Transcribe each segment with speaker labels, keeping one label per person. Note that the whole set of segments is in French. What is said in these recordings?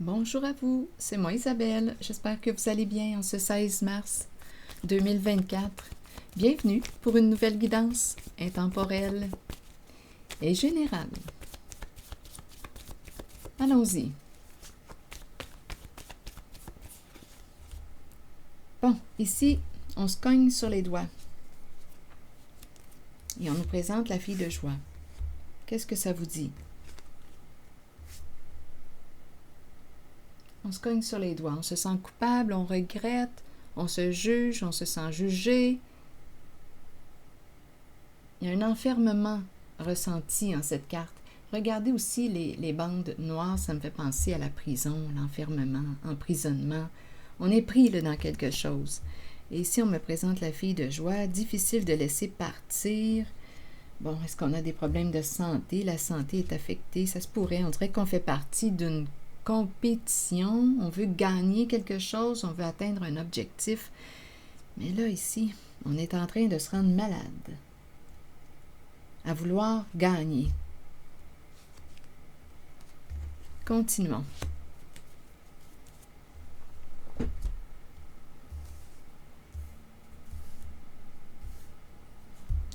Speaker 1: Bonjour à vous, c'est moi Isabelle. J'espère que vous allez bien en ce 16 mars 2024. Bienvenue pour une nouvelle guidance intemporelle et générale. Allons-y. Bon, ici, on se cogne sur les doigts et on nous présente la fille de joie. Qu'est-ce que ça vous dit? On se cogne sur les doigts, on se sent coupable, on regrette, on se juge, on se sent jugé. Il y a un enfermement ressenti en cette carte. Regardez aussi les bandes noires, ça me fait penser à la prison, l'enfermement, emprisonnement. On est pris là, dans quelque chose. Et ici, on me présente la fille de joie, difficile de laisser partir. Bon, est-ce qu'on a des problèmes de santé? La santé est affectée, ça se pourrait. On dirait qu'on fait partie d'une compétition, on veut gagner quelque chose, on veut atteindre un objectif. Mais là, ici, on est en train de se rendre malade, à vouloir gagner. Continuons.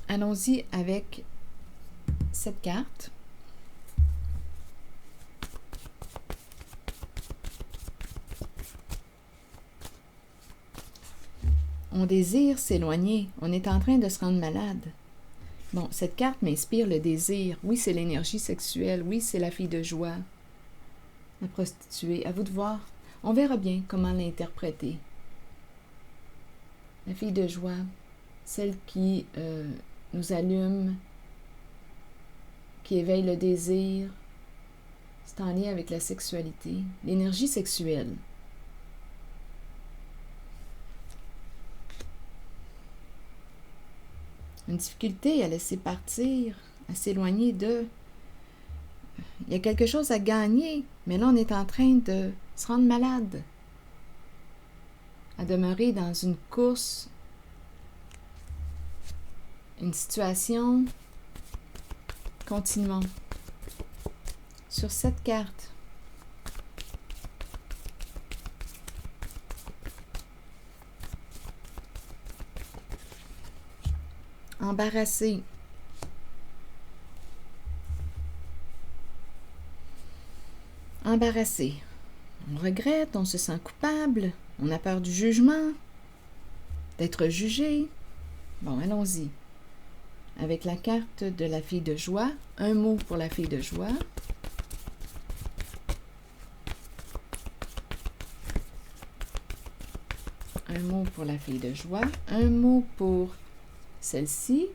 Speaker 1: Allons-y avec cette carte. On désire s'éloigner. On est en train de se rendre malade. Bon, cette carte m'inspire le désir. Oui, c'est l'énergie sexuelle. Oui, c'est la fille de joie. La prostituée. À vous de voir. On verra bien comment l'interpréter. La fille de joie, celle qui nous allume, qui éveille le désir. C'est en lien avec la sexualité. L'énergie sexuelle. Une difficulté à laisser partir, à s'éloigner de. Il y a quelque chose à gagner, mais là, on est en train de se rendre malade, à demeurer dans une course, une situation. Continuons. Sur cette carte, embarrassé. Embarrassé. On regrette, on se sent coupable, on a peur du jugement, d'être jugé. Bon, allons-y. Avec la carte de la fille de joie, un mot pour la fille de joie. Un mot pour la fille de joie. Un mot pour celle-ci.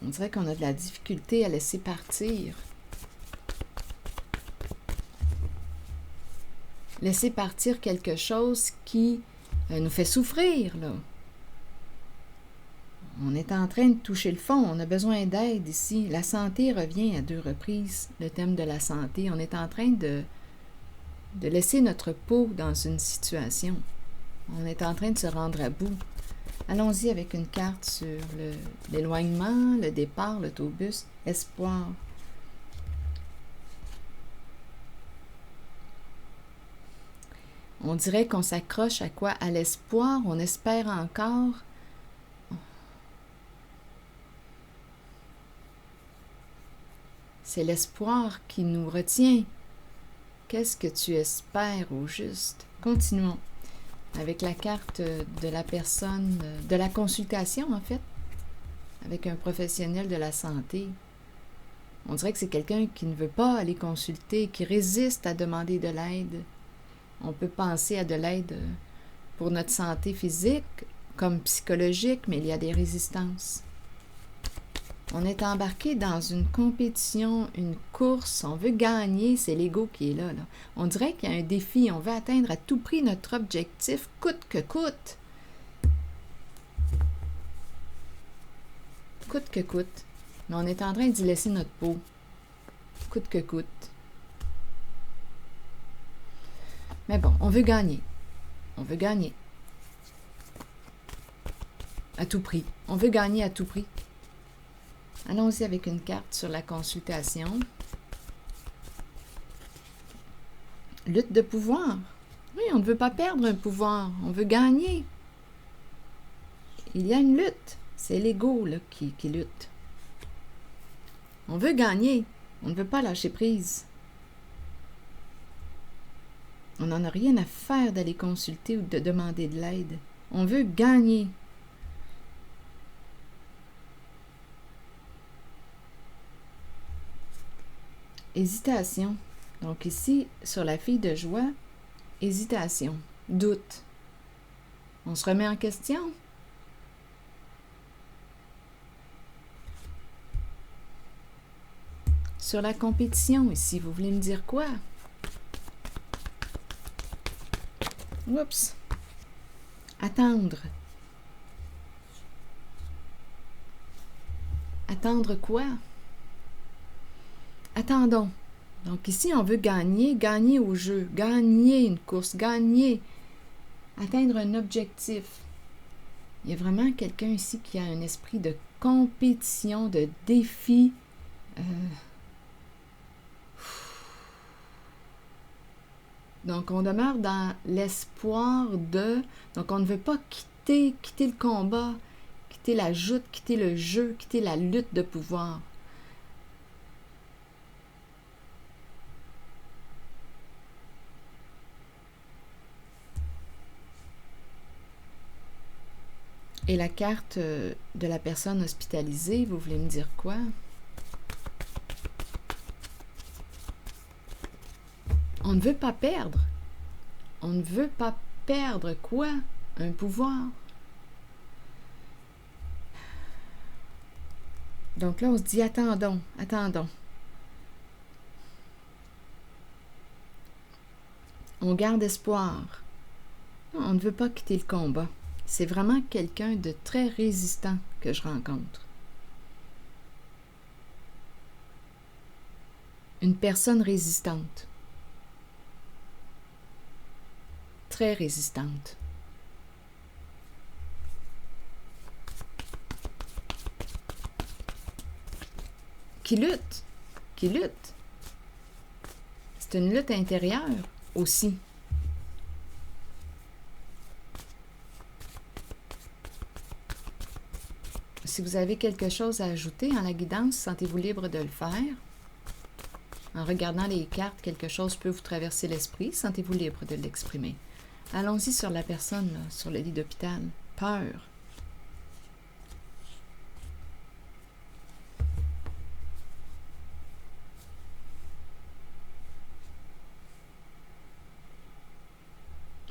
Speaker 1: On dirait qu'on a de la difficulté à laisser partir. Laisser partir quelque chose qui nous fait souffrir, là. On est en train de toucher le fond, on a besoin d'aide ici. La santé revient à 2 reprises, le thème de la santé. On est en train de laisser notre peau dans une situation. On est en train de se rendre à bout. Allons-y avec une carte sur l'éloignement, le départ, l'autobus, espoir. On dirait qu'on s'accroche à quoi? À l'espoir, on espère encore. C'est l'espoir qui nous retient. Qu'est-ce que tu espères au juste? Continuons avec la carte de la personne, de la consultation en fait, avec un professionnel de la santé. On dirait que c'est quelqu'un qui ne veut pas aller consulter, qui résiste à demander de l'aide. On peut penser à de l'aide pour notre santé physique comme psychologique, mais il y a des résistances. On est embarqué dans une compétition, une course, on veut gagner, c'est l'ego qui est là. On dirait qu'il y a un défi, on veut atteindre à tout prix notre objectif, coûte que coûte. Coûte que coûte. Mais on est en train d'y laisser notre peau, coûte que coûte. Mais bon, on veut gagner. On veut gagner. À tout prix. On veut gagner à tout prix. Allons-y avec une carte sur la consultation. Lutte de pouvoir. Oui, on ne veut pas perdre un pouvoir, on veut gagner. Il y a une lutte. C'est l'ego là, qui lutte. On veut gagner. On ne veut pas lâcher prise. On n'en a rien à faire d'aller consulter ou de demander de l'aide. On veut gagner. Hésitation. Donc ici, sur la fille de joie, hésitation, doute. On se remet en question. Sur la compétition ici, vous voulez me dire quoi? Oups. Attendre. Attendre quoi? Attendons. Donc ici, on veut gagner, gagner au jeu, gagner une course, gagner, atteindre un objectif. Il y a vraiment quelqu'un ici qui a un esprit de compétition, de défi. Donc, on demeure dans l'espoir de... Donc, on ne veut pas quitter le combat, quitter la joute, quitter le jeu, quitter la lutte de pouvoir. Et la carte de la personne hospitalisée, vous voulez me dire quoi? On ne veut pas perdre. On ne veut pas perdre quoi? Un pouvoir. Donc là, on se dit, attendons, attendons. On garde espoir. Non, on ne veut pas quitter le combat. C'est vraiment quelqu'un de très résistant que je rencontre. Une personne résistante. Très résistante. Qui lutte. Qui lutte. C'est une lutte intérieure aussi. Si vous avez quelque chose à ajouter en la guidance, sentez-vous libre de le faire. En regardant les cartes, quelque chose peut vous traverser l'esprit, sentez-vous libre de l'exprimer. Allons-y sur la personne, là, sur le lit d'hôpital. Peur.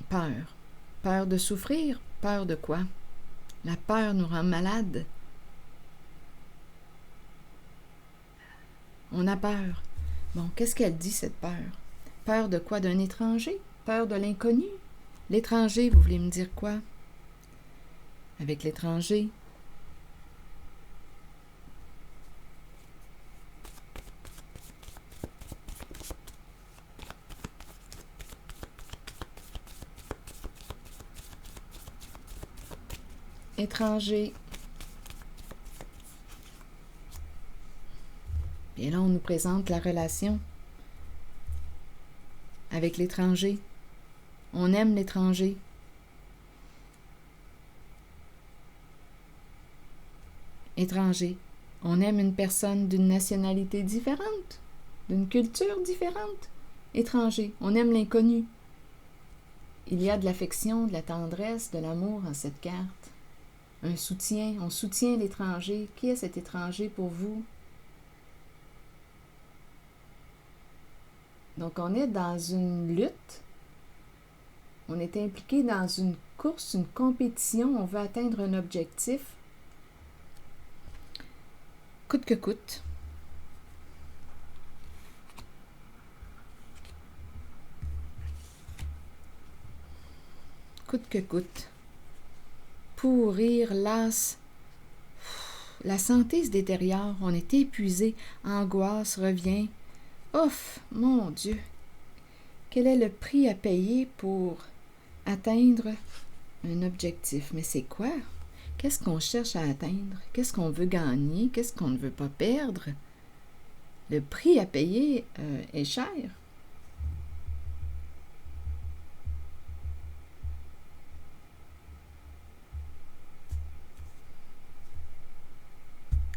Speaker 1: Peur. Peur de souffrir. Peur de quoi? La peur nous rend malades. On a peur. Bon, qu'est-ce qu'elle dit, cette peur? Peur de quoi? D'un étranger? Peur de l'inconnu? L'étranger, vous voulez me dire quoi? Avec l'étranger? Étranger. Et là, on nous présente la relation avec l'étranger. On aime l'étranger. Étranger. On aime une personne d'une nationalité différente, d'une culture différente. Étranger. On aime l'inconnu. Il y a de l'affection, de la tendresse, de l'amour en cette carte. Un soutien. On soutient l'étranger. Qui est cet étranger pour vous? Donc, on est dans une lutte. On est impliqué dans une course, une compétition. On veut atteindre un objectif. Coûte que coûte. Coûte que coûte. Pourrir, las. La santé se détériore. On est épuisé. Angoisse revient. Ouf, mon Dieu! Quel est le prix à payer pour atteindre un objectif? Mais c'est quoi? Qu'est-ce qu'on cherche à atteindre? Qu'est-ce qu'on veut gagner? Qu'est-ce qu'on ne veut pas perdre? Le prix à payer est cher.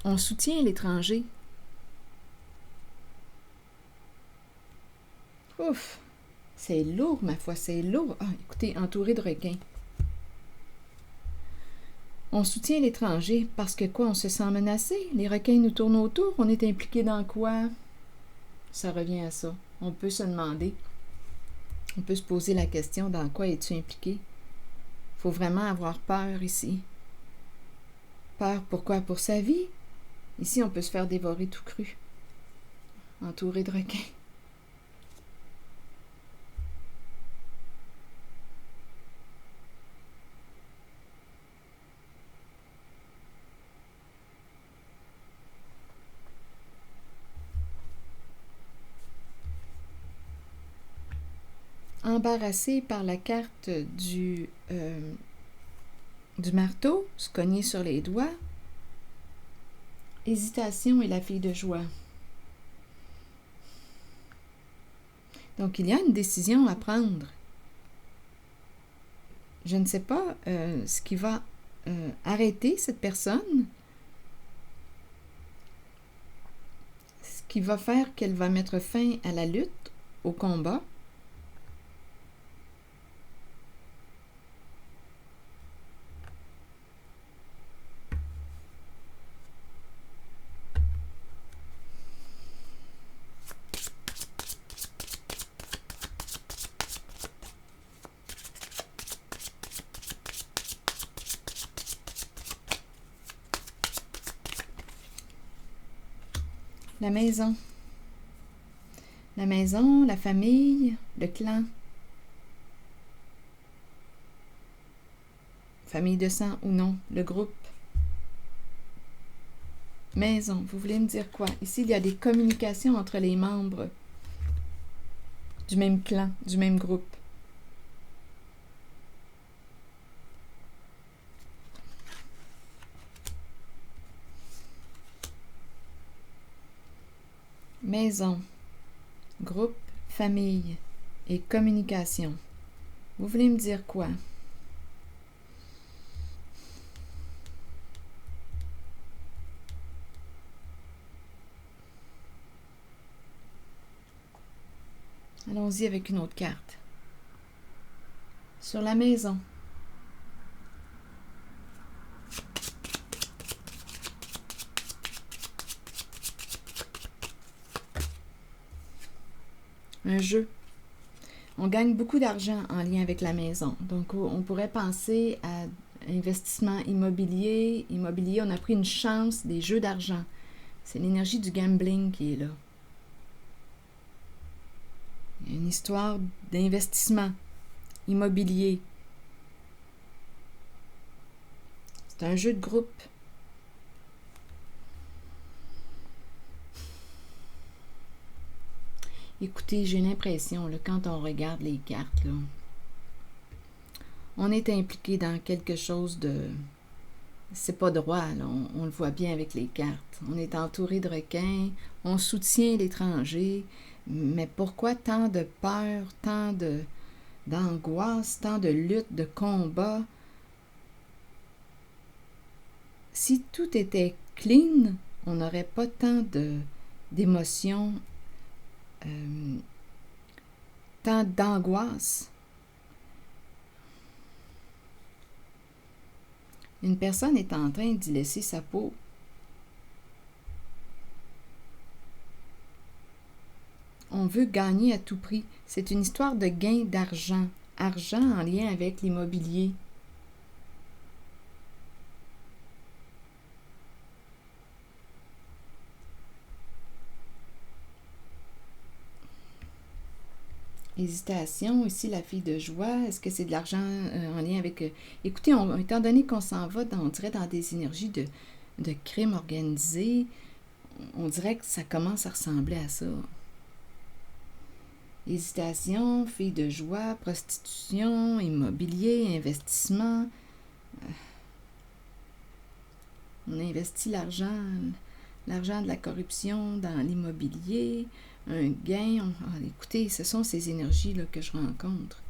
Speaker 1: On soutient l'étranger. Ouf! C'est lourd, ma foi, c'est lourd. Ah, écoutez, entouré de requins. On soutient l'étranger parce que quoi, on se sent menacé? Les requins nous tournent autour, on est impliqué dans quoi? Ça revient à ça. On peut se demander, on peut se poser la question, dans quoi es-tu impliqué? Il faut vraiment avoir peur ici. Peur, pourquoi? Pour sa vie? Ici, on peut se faire dévorer tout cru, entouré de requins. Embarrassé par la carte du marteau, se cogner sur les doigts. Hésitation et la fille de joie. Donc, il y a une décision à prendre. Je ne sais pas ce qui va arrêter cette personne, ce qui va faire qu'elle va mettre fin à la lutte, au combat. La maison. La maison, la famille, le clan. Famille de sang ou non, le groupe. Maison, vous voulez me dire quoi? Ici, il y a des communications entre les membres du même clan, du même groupe. Maison, groupe, famille et communication. Vous voulez me dire quoi? Allons-y avec une autre carte. Sur la maison. Un jeu. On gagne beaucoup d'argent en lien avec la maison. Donc, on pourrait penser à investissement immobilier. Immobilier, on a pris une chance des jeux d'argent. C'est l'énergie du gambling qui est là. Il y a une histoire d'investissement immobilier. C'est un jeu de groupe. Écoutez, j'ai l'impression, là, quand on regarde les cartes, là, on est impliqué dans quelque chose de... C'est pas droit, là, on le voit bien avec les cartes. On est entouré de requins, on soutient l'étranger, mais pourquoi tant de peur, tant d'angoisse, tant de lutte, de combat? Si tout était clean, on n'aurait pas tant d'émotions, tant d'angoisse. Une personne est en train d'y laisser sa peau. On veut gagner à tout prix. C'est une histoire de gain d'argent. Argent en lien avec l'immobilier. Hésitation, ici la fille de joie, est-ce que c'est de l'argent en lien avec... Écoutez, étant donné qu'on s'en va, on dirait dans des énergies de crime organisé, on dirait que ça commence à ressembler à ça. Hésitation, fille de joie, prostitution, immobilier, investissement. On investit l'argent de la corruption dans l'immobilier, un gain. Écoutez, ce sont ces énergies-là que je rencontre.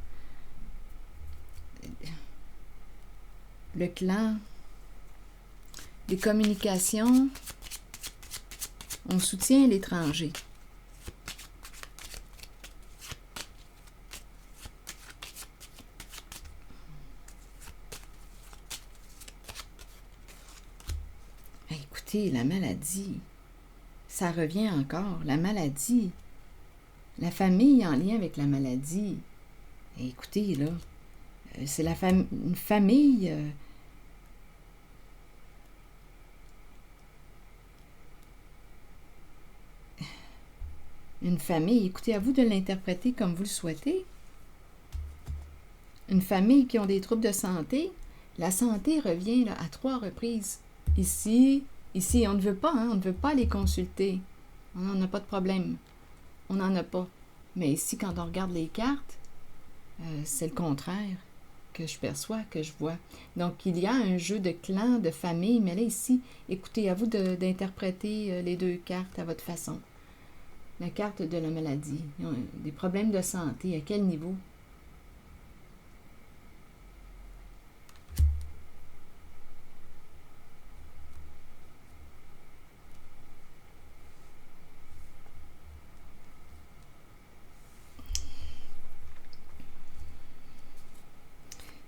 Speaker 1: Le clan, les communications, On soutient l'étranger. Écoutez, la maladie, ça revient encore, la maladie, la famille en lien avec la maladie. Écoutez, là, c'est une famille... Une famille, écoutez, à vous de l'interpréter comme vous le souhaitez. Une famille qui ont des troubles de santé, la santé revient là, à 3 reprises. Ici, on ne veut pas, hein, on ne veut pas les consulter. On n'en a pas de problème. On n'en a pas. Mais ici, quand on regarde les cartes, c'est le contraire que je perçois, que je vois. Donc, il y a un jeu de clan, de famille, mais là, ici, écoutez, à vous d'interpréter les 2 cartes à votre façon. La carte de la maladie, des problèmes de santé, à quel niveau?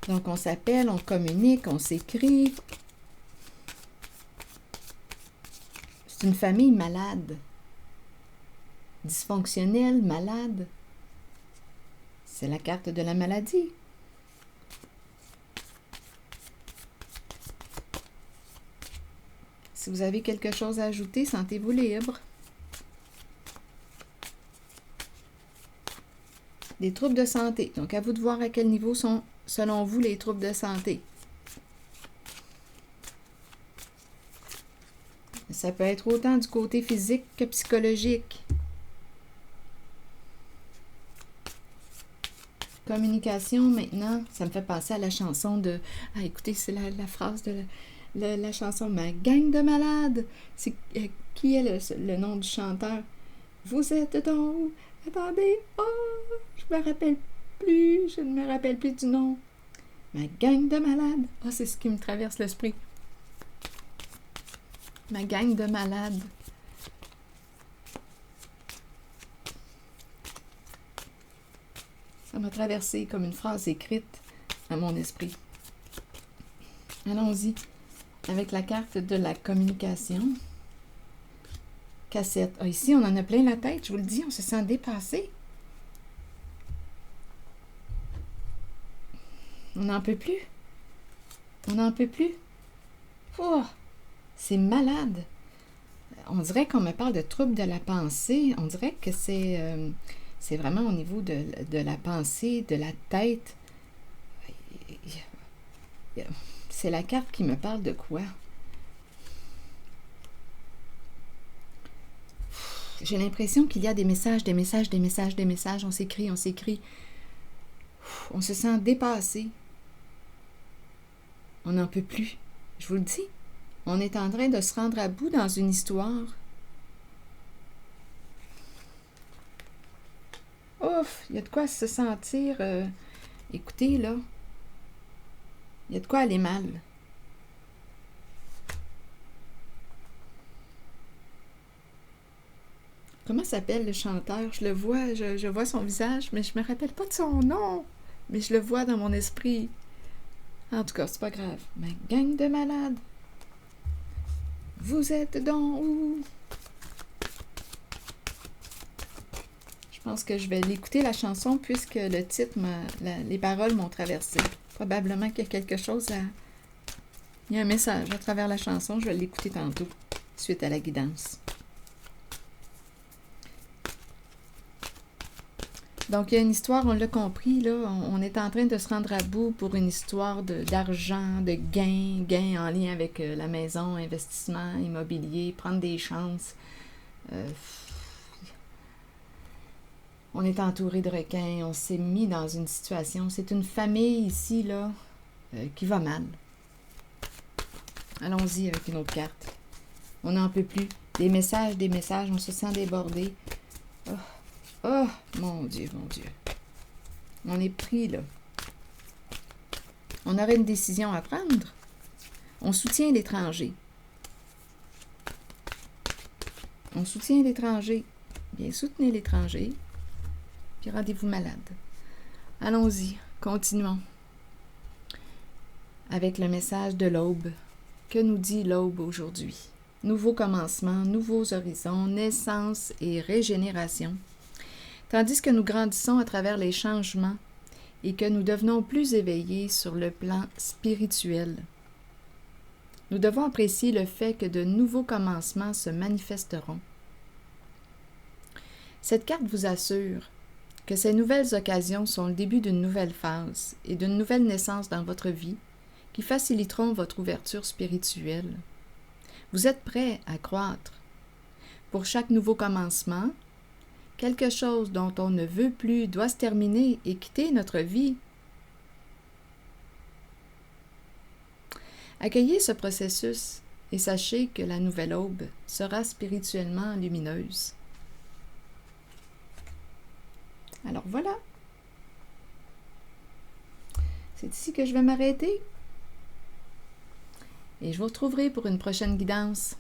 Speaker 1: Donc, on s'appelle, on communique, on s'écrit. C'est une famille malade. Dysfonctionnelle, malade. C'est la carte de la maladie. Si vous avez quelque chose à ajouter, sentez-vous libre. Des troubles de santé. Donc, à vous de voir à quel niveau sont, selon vous, les troubles de santé. Ça peut être autant du côté physique que psychologique. Communication, maintenant, ça me fait penser à la chanson de... Ah, écoutez, c'est la phrase de la chanson « Ma gang de malades ». C'est qui est le nom du chanteur? Vous êtes donc... Attendez, oh, je ne me rappelle plus du nom. Ma gang de malades. Ah, c'est ce qui me traverse l'esprit. Ma gang de malades. Ça m'a traversé comme une phrase écrite à mon esprit. Allons-y avec la carte de la communication. Cassette. Ah, ici, on en a plein la tête, je vous le dis, on se sent dépassé. On n'en peut plus. On n'en peut plus. Oh, c'est malade. On dirait qu'on me parle de troubles de la pensée. On dirait que c'est vraiment au niveau de la pensée, de la tête. C'est la carte qui me parle de quoi? J'ai l'impression qu'il y a des messages, des messages, des messages, des messages. On s'écrit, on s'écrit. On se sent dépassé. On n'en peut plus. Je vous le dis. On est en train de se rendre à bout dans une histoire. Ouf, il y a de quoi se sentir... écoutez, là. Il y a de quoi aller mal. Comment s'appelle le chanteur? Je le vois, je vois son visage, mais je me rappelle pas de son nom. Mais je le vois dans mon esprit. En tout cas, c'est pas grave. Ma gang de malades. Vous êtes donc où? Je pense que je vais l'écouter la chanson puisque le titre, les paroles m'ont traversé. Probablement qu'il y a quelque chose à... Il y a un message à travers la chanson. Je vais l'écouter tantôt, suite à la guidance. Donc, il y a une histoire, on l'a compris, là, on est en train de se rendre à bout pour une histoire d'argent, de gain en lien avec la maison, investissement, immobilier, prendre des chances. On est entouré de requins, on s'est mis dans une situation, c'est une famille ici, là, qui va mal. Allons-y avec une autre carte. On n'en peut plus. Des messages, on se sent débordé. Oh, mon Dieu, mon Dieu. On est pris, là. On aurait une décision à prendre. On soutient l'étranger. On soutient l'étranger. Bien, soutenez l'étranger. Puis rendez-vous malade. Allons-y, continuons. Avec le message de l'aube. Que nous dit l'aube aujourd'hui? Nouveau commencement, nouveaux horizons, naissance et régénération. Tandis que nous grandissons à travers les changements et que nous devenons plus éveillés sur le plan spirituel. Nous devons apprécier le fait que de nouveaux commencements se manifesteront. Cette carte vous assure que ces nouvelles occasions sont le début d'une nouvelle phase et d'une nouvelle naissance dans votre vie qui faciliteront votre ouverture spirituelle. Vous êtes prêts à croître. Pour chaque nouveau commencement, quelque chose dont on ne veut plus doit se terminer et quitter notre vie. Accueillez ce processus et sachez que la nouvelle aube sera spirituellement lumineuse. Alors voilà. C'est ici que je vais m'arrêter. Et je vous retrouverai pour une prochaine guidance.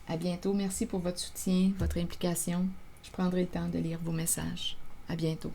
Speaker 1: À bientôt. Merci pour votre soutien, votre implication. Je prendrai le temps de lire vos messages. À bientôt.